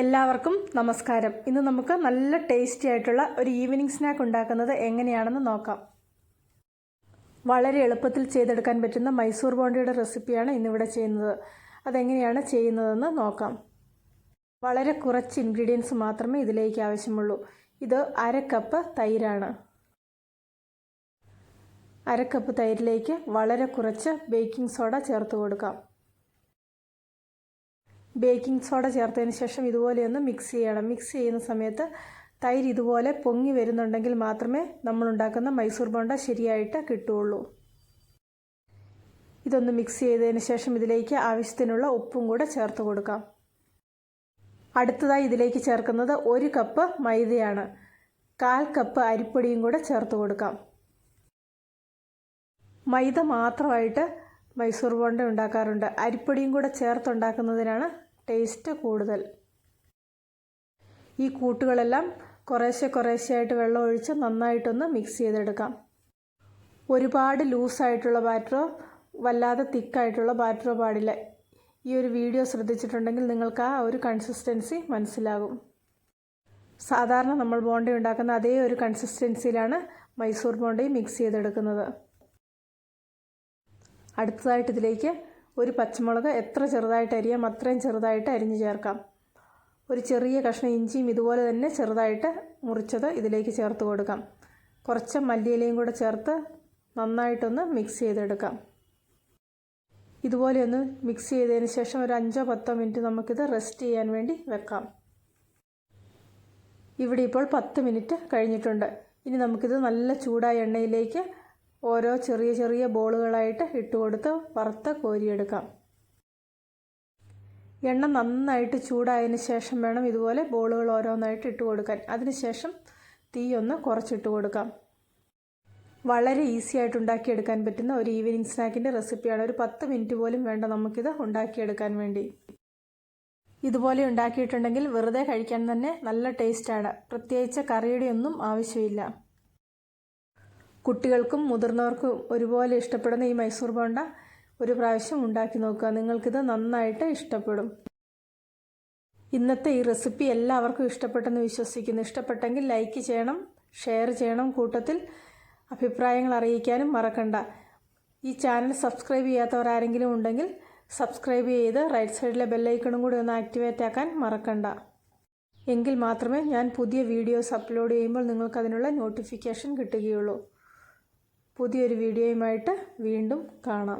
എല്ലാവർക്കും നമസ്കാരം. ഇന്ന് നമുക്ക് നല്ല ടേസ്റ്റി ആയിട്ടുള്ള ഒരു ഈവനിങ് സ്നാക്ക് ഉണ്ടാക്കുന്നത് എങ്ങനെയാണെന്ന് നോക്കാം. വളരെ എളുപ്പത്തിൽ ചെയ്തെടുക്കാൻ പറ്റുന്ന മൈസൂർ ബോണ്ടയുടെ റെസിപ്പിയാണ് ഇന്നിവിടെ ചെയ്യുന്നത്. അതെങ്ങനെയാണ് ചെയ്യുന്നതെന്ന് നോക്കാം. വളരെ കുറച്ച് ഇൻഗ്രീഡിയൻസ് മാത്രമേ ഇതിലേക്ക് ആവശ്യമുള്ളൂ. ഇത് 1/2 കപ്പ് തൈരാണ്. 1/2 കപ്പ് തൈരിലേക്ക് വളരെ കുറച്ച് ബേക്കിംഗ് സോഡ ചേർത്ത് കൊടുക്കാം. ബേക്കിംഗ് സോഡ ചേർത്തതിന് ശേഷം ഇതുപോലെയൊന്ന് മിക്സ് ചെയ്യണം. മിക്സ് ചെയ്യുന്ന സമയത്ത് തൈര് ഇതുപോലെ പൊങ്ങി വരുന്നുണ്ടെങ്കിൽ മാത്രമേ നമ്മൾ ഉണ്ടാക്കുന്ന മൈസൂർ ബോണ്ട ശരിയായിട്ട് കിട്ടുകയുള്ളൂ. ഇതൊന്ന് മിക്സ് ചെയ്തതിന് ശേഷം ഇതിലേക്ക് ആവശ്യത്തിനുള്ള ഉപ്പും കൂടെ ചേർത്ത് കൊടുക്കാം. അടുത്തതായി ഇതിലേക്ക് ചേർക്കുന്നത് 1 കപ്പ് മൈദയാണ്. 1/4 കപ്പ് അരിപ്പൊടിയും കൂടെ ചേർത്ത് കൊടുക്കാം. മൈദ മാത്രമായിട്ട് മൈസൂർ ബോണ്ട ഉണ്ടാക്കാറുണ്ട്. അരിപ്പൊടിയും കൂടെ ചേർത്തുണ്ടാക്കുന്നതിനാണ് ടേസ്റ്റ് കൂടുതൽ. ഈ കൂട്ടുകളെല്ലാം കുറേശ്ശെയായിട്ട് വെള്ളം ഒഴിച്ച് നന്നായിട്ടൊന്ന് മിക്സ് ചെയ്തെടുക്കാം. ഒരുപാട് ലൂസായിട്ടുള്ള ബാറ്ററോ വല്ലാതെ തിക്കായിട്ടുള്ള ബാറ്ററോ പാടില്ല. ഈ ഒരു വീഡിയോ ശ്രദ്ധിച്ചിട്ടുണ്ടെങ്കിൽ നിങ്ങൾക്ക് ആ ഒരു കൺസിസ്റ്റൻസി മനസ്സിലാകും. സാധാരണ നമ്മൾ ബോണ്ട ഉണ്ടാക്കുന്ന അതേ ഒരു കൺസിസ്റ്റൻസിയിലാണ് മൈസൂർ ബോണ്ടയും മിക്സ് ചെയ്തെടുക്കുന്നത്. അടുത്തതായിട്ട് ഇതിലേക്ക് ഒരു പച്ചമുളക് എത്ര ചെറുതായിട്ട് അരിയാം അത്രയും ചെറുതായിട്ട് അരിഞ്ഞ് ചേർക്കാം. ഒരു ചെറിയ കഷ്ണം ഇഞ്ചിയും ഇതുപോലെ തന്നെ ചെറുതായിട്ട് മുറിച്ചത് ഇതിലേക്ക് ചേർത്ത് കൊടുക്കാം. കുറച്ച് മല്ലിയിലയും കൂടെ ചേർത്ത് നന്നായിട്ടൊന്ന് മിക്സ് ചെയ്തെടുക്കാം. ഇതുപോലെ ഒന്ന് മിക്സ് ചെയ്തതിന് ശേഷം ഒരു 5-10 മിനിറ്റ് നമുക്കിത് റെസ്റ്റ് ചെയ്യാൻ വേണ്ടി വെക്കാം. ഇവിടെ ഇപ്പോൾ 10 മിനിറ്റ് കഴിഞ്ഞിട്ടുണ്ട്. ഇനി നമുക്കിത് നല്ല ചൂടായ എണ്ണയിലേക്ക് ഓരോ ചെറിയ ബോളുകളായിട്ട് ഇട്ട് കൊടുത്ത് വറുത്ത് കോരിയെടുക്കാം. എണ്ണ നന്നായിട്ട് ചൂടായതിന് ശേഷം വേണം ഇതുപോലെ ബോളുകൾ ഓരോന്നായിട്ട് ഇട്ട് കൊടുക്കാൻ. അതിനുശേഷം തീ ഒന്ന് കുറച്ചിട്ട് കൊടുക്കാം. വളരെ ഈസി ആയിട്ട് ഉണ്ടാക്കിയെടുക്കാൻ പറ്റുന്ന ഒരു ഈവനിങ് സ്നാക്കിൻ്റെ റെസിപ്പിയാണ്. ഒരു 10 മിനിറ്റ് പോലും വേണ്ട നമുക്കിത് ഉണ്ടാക്കിയെടുക്കാൻ വേണ്ടി. ഇതുപോലെ ഉണ്ടാക്കിയിട്ടുണ്ടെങ്കിൽ വെറുതെ കഴിക്കാൻ തന്നെ നല്ല ടേസ്റ്റാണ്. പ്രത്യേകിച്ച് കറിയുടെ ഒന്നും ആവശ്യമില്ല. കുട്ടികൾക്കും മുതിർന്നവർക്കും ഒരുപോലെ ഇഷ്ടപ്പെടുന്ന ഈ മൈസൂർ ബോണ്ട ഒരു പ്രാവശ്യം ഉണ്ടാക്കി നോക്കുക. നിങ്ങൾക്കിത് നന്നായിട്ട് ഇഷ്ടപ്പെടും. ഇന്നത്തെ ഈ റെസിപ്പി എല്ലാവർക്കും ഇഷ്ടപ്പെട്ടെന്ന് വിശ്വസിക്കുന്നു. ഇഷ്ടപ്പെട്ടെങ്കിൽ ലൈക്ക് ചെയ്യണം, ഷെയർ ചെയ്യണം, കൂട്ടത്തിൽ അഭിപ്രായങ്ങൾ അറിയിക്കാനും മറക്കണ്ട. ഈ ചാനൽ സബ്സ്ക്രൈബ് ചെയ്യാത്തവർ ആരെങ്കിലും ഉണ്ടെങ്കിൽ സബ്സ്ക്രൈബ് ചെയ്ത് റൈറ്റ് സൈഡിലെ ബെല്ലൈക്കണും കൂടി ഒന്ന് ആക്ടിവേറ്റ് ആക്കാൻ മറക്കണ്ട. എങ്കിൽ മാത്രമേ ഞാൻ പുതിയ വീഡിയോസ് അപ്ലോഡ് ചെയ്യുമ്പോൾ നിങ്ങൾക്കതിനുള്ള നോട്ടിഫിക്കേഷൻ കിട്ടുകയുള്ളൂ. പുതിയൊരു വീഡിയോയുമായിട്ട് വീണ്ടും കാണാം.